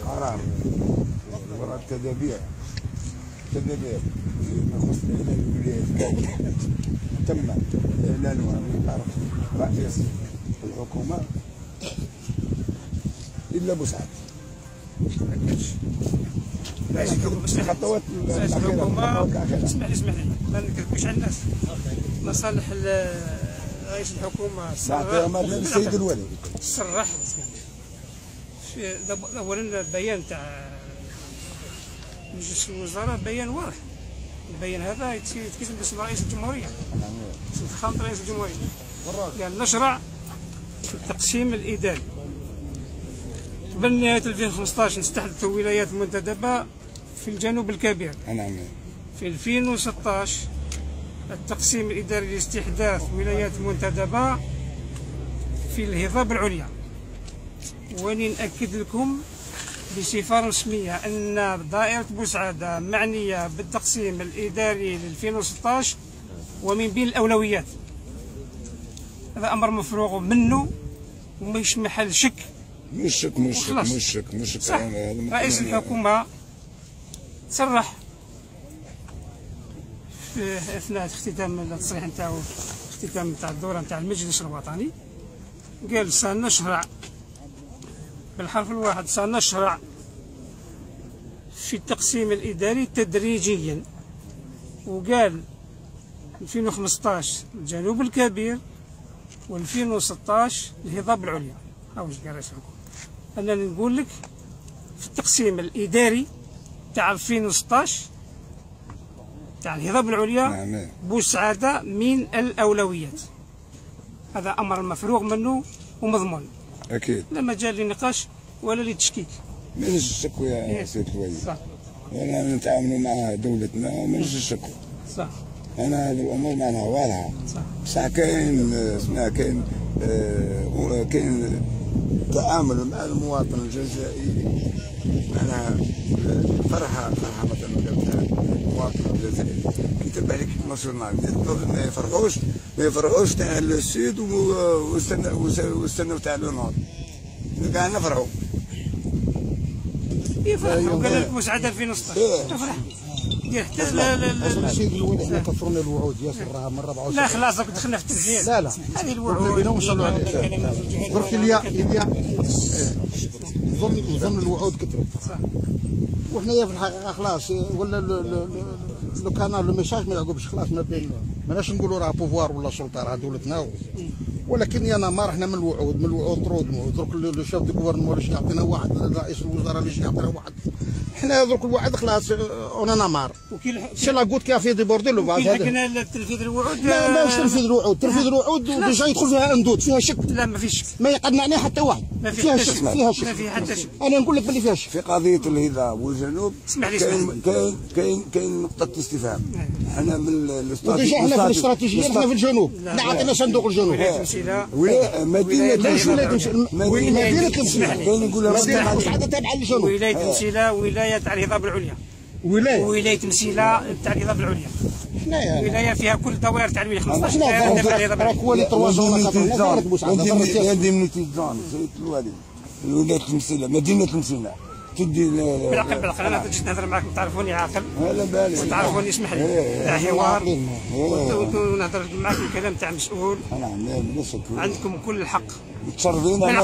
قرار وراء التدابير فيما يخص الولايات كاملة تم إعلانها من طرف رئيس الحكومة إلا بوسعاد. خطوات الحكومة. اسمح لي ما نكذبوش على الناس. مصالح رئيس الحكومة السيد الولي صرح اولا البيان تاع مجلس الوزراء بيان واضح. البيان هذا يتكتب باسم رئيس الجمهورية، باسم فخامة رئيس الجمهورية. قال نشرع في التقسيم الإداري. قبل نهاية 2015 نستحدث ولايات منتدبة في الجنوب الكبير. في 2016 التقسيم الإداري لاستحداث ولايات منتدبة في الهضاب العليا. واني نأكد لكم بصفة رسمية أن دائرة بوسعادة معنية بالتقسيم الإداري ل 2016 ومن بين الأولويات. هذا أمر مفروغ منه ومش محل شك. مش شك. صح. رئيس الحكومة صرح في أثناء اختتام التصريح نتاعو، اختتام نتاع الدورة نتاع المجلس الوطني، قال سنشرع بالحرف الواحد سنشرع في التقسيم الإداري تدريجيا. وقال 2015 الجنوب الكبير و2016 الهضاب العليا. هاوش قال رئيس الحكومة. أنا نقول لك في التقسيم الإداري تاع 2016 تاع الهضاب العليا بوسعادة من الأولويات. هذا أمر مفروغ منه ومضمون. أكيد. لا مجال للنقاش ولا للتشكيك. مانيش الشكوى يا سيد الوزير. صح. أنا نتعاملوا مع دولتنا ومانيش الشكوى. صح. أنا هذه الأمور معناها واضحة. صح. بصح كاين تعامل مع المواطن الجزائري معناها فرحة مثلا المواطن الجزائري كي تبع لك ناسيونال ما يفرحوش تاع السيد واستناو تاع لو نور. كاع نفرحوا. يفرحوا قال لك مسعد 2016 تفرح. السيد الولي احنا كفرنا الوعود ياسر راها من 24. لا خلاص دخلنا في التنفيذ. لا هذه الوعود بينا نوصلوا عليها. درك اللي ظن الوعود كثرت. صح. وحنا في الحقيقه خلاص ولا لو كان لو ميساج ما يعقبش خلاص ما بين ماناش نقولوا راه بوفوار ولا سلطه راه دولتنا. ولكن يانا ما رحنا من الوعود طرود. درك لو شاف دي غوفرنمون اللي يعطينا واحد، رئيس الوزراء اللي يعطينا واحد. حنا درك الوعد خلاص انا مار. شلا قلت كافي دي بورديلو بعد هذا. حنا تنفيذ الوعود. لا ماهوش تنفيذ الوعود وديجا يدخل فيها اندود فيها شك. لا ما فيش شك. ما يقنعني حتى واحد. فيها شك. ما في حتى شك. انا نقول لك بلي فيها شك. في قضيه الهضاب والجنوب اسمح لي كاين نقطه استفهام. حنا من الاستراتيجيه احنا في الاستراتيجيه احنا في الجنوب. لا عطينا صندوق الجنوب. مدينه تمثيله كاين نقولها مساعده تابعه للجنوب. ولايه مسيله ولايه تاع الهضاب العليا. ولايه مسيله تاع الهضاب العليا. ولايه فيها كل دوائر تاع الولايه 15 دائره تاع الهضاب العليا. هو اللي 3 زون ولايه المسيله مدينه المسيله تدي بالعقل انا جيت نهضر معاكم تعرفوني عاقل. لا بالي وتعرفوني اسمح لي تاع حوار ونهضر معاكم كلام تاع مسؤول. عندكم كل الحق. متشرفين انا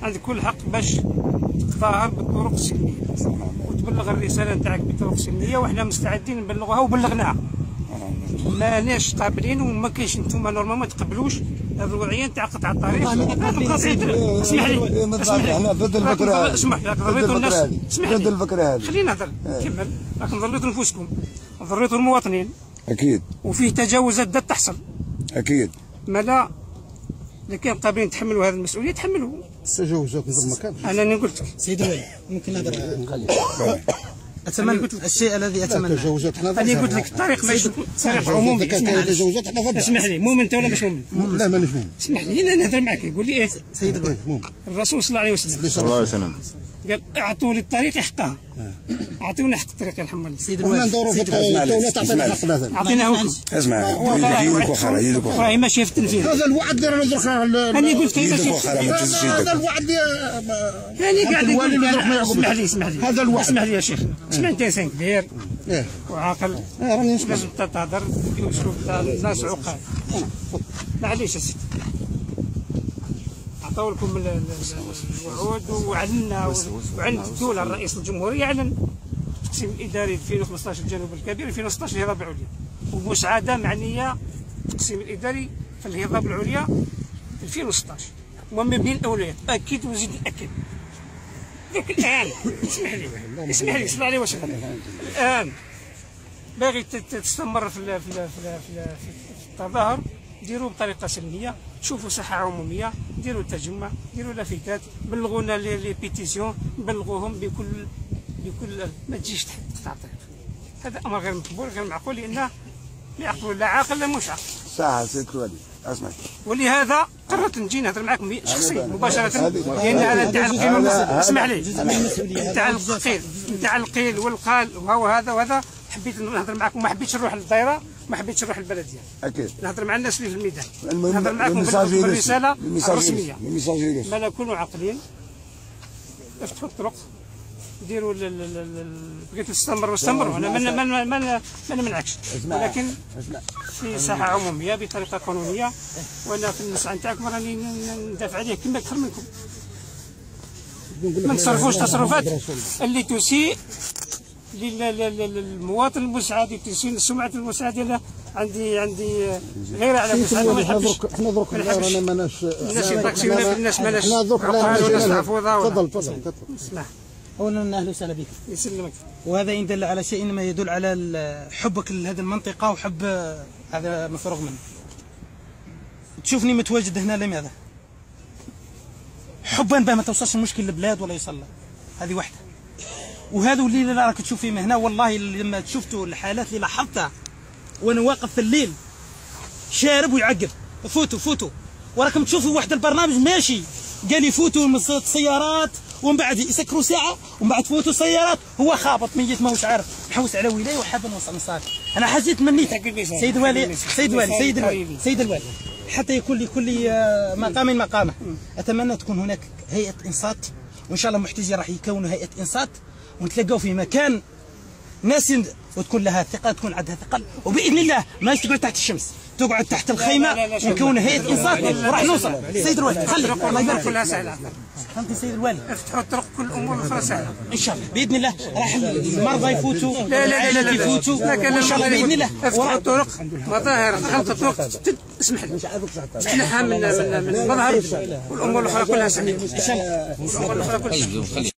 عندك كل الحق باش تظاهر بالطرق السلميه وتبلغ الرساله نتاعك بطرق سلميه، وحنا مستعدين نبلغوها وبلغناها. ماناش قابلين وما كاينش نتوما نورمالمون ما تقبلوش هذه الوضعيه نتاع قطع الطريق. اسمح لي انا ضد الفكره هذه. اسمح لي ضريتوا الناس. اسمح لي ضد الفكره هذه. خلينا نهضر كمل. راكم ضريتوا نفوسكم ضريتوا المواطنين. اكيد. وفيه تجاوزات بدات تحصل. اكيد. مالا إذا كان قابلين يتحملوا هذه المسؤوليه تحملوا. التجاوزات ما كانش. انا قلت لك سيدي الولي ممكن نهضر. اتمنى الشيء الذي اتمنى تجاوزات حنا انا قلت لك الطريق ماشي طريق عمومي. تجاوزات حنا فضل. اسمح لي، مؤمن انت ولا مش مؤمن؟ لا مانيش مؤمن. اسمح لي انا نهضر معك. يقول لي ايه سيد الوالي الرسول صلى الله عليه وسلم صلى الله عليه وسلم قال اعطوا لي الطريق حقها. اعطونا حق الطريق يا محمد. سيد وحنا الوالي ندوروا في الدوله تعطينا الحق مثلا. اعطيناهم اسمع يدك واخر يدك واخر راهي ماشيه في التنفيذ. هذا الوعد اللي رانا درك انا قلت لك يدك ماشي. واخر ما تهزش هذا يدك. الوعد انا قاعد الوالي نقول اللي يروح ما يعقبش. اسمح لي هذا الوعد. اسمح لي يا شيخ. اسمع انت انسان كبير ايه وعاقل راني نسمع. لازم تهضر باسلوب تاع الناس عقال. معليش يا سيدي عطاو لكم الوعود وعند الدوله الرئيس الجمهوريه اعلن التقسيم الاداري 2015 الجنوب الكبير 2016 الهضبه العليا ومساعده معنيه التقسيم الاداري في الهضبه العليا 2016 ومن بين الاولويات اكيد وزيد اكد. ذاك الان اسمح لي اسمح لي واش الان باغي تستمر في التظاهر ديروا بطريقه سلميه. شوفوا ساحه عموميه، ديروا تجمع، ديروا لافتات، بلغونا لي بيتيسيون، بلغوهم بكل ما تجيش تقطع الطريق. هذا امر غير مقبول غير معقول لانه لا يعقل لا عاقل لا مش عاقل. ساعة سيد الوالي اسمع. ولهذا قررت نجي نهضر معك شخصيا مباشره لان انا نتاع القيل اسمح لي نتاع القيل والقال وهو هذا وهذا حبيت نهضر معك وما حبيتش نروح للدائره ما حبيتش نروح للبلديه. اكيد نهضر مع الناس اللي في الميدان. المهم نهضر معكم بالرساله الرسميه. الميساج ما نكونوا عاقلين افتحوا الطرق ديروا بغيت تستمر واستمروا. انا ما نمنعكش ولكن في ساحه عموميه بطريقه قانونيه وانا في المسعى نتاعكم راني ندافع عليه كما اكثر منكم. ما نتصرفوش تصرفات اللي تسيء للمواطن المساعد تسيء لسمعه المساعد. انا عندي غير على المساعد وما نحبش. احنا درك رانا ماناش الناس يطاكسيو الناس ماناش احنا درك تفضل اسمح. اولا اهلا وسهلا بك. يسلمك. وهذا ان دل على شيء انما يدل على حبك لهذه المنطقه وحب هذا مفروغ منه. تشوفني متواجد هنا لماذا؟ حبا باه ما توصلش المشكل للبلاد ولا يصل. هذه واحده. وهذا اللي راك تشوف فيه هنا والله لما شفتوا الحالات اللي لاحظتها وانا واقف في الليل شارب ويعقب فوتوا وراكم تشوفوا واحد البرنامج ماشي قال يفوتوا السيارات ومن بعد يسكروا ساعه ومن بعد فوتوا سيارات هو خابط ميت ماهوش عارف محوس على ولايه وحاب نوصل نصالح. انا حسيت منيت سيد الوالي حتى يكون لكل مقام مقامه. اتمنى تكون هناك هيئه انصات وان شاء الله محتاجين راح يكونوا هيئه انصات ونتلقاو في مكان ناس وتكون لها ثقه تكون عندها ثقل وباذن الله ما تقعد تحت الشمس تقعد تحت الخيمه ونكون هيئه انصات وراح نوصل. سيد الوالي خلي الله يبارك كلها سهله. فهمتي سيد الوالي؟ افتحوا الطرق كل الامور الاخرى سهله ان شاء الله باذن الله راح المرضى يفوتوا لا يفوتوا ان شاء الله باذن الله. افتحوا الطرق مظاهر خلق الطرق اسمح لي تنحى من المظهر والامور الاخرى كلها سهله ان شاء الله. الامور الاخرى كلها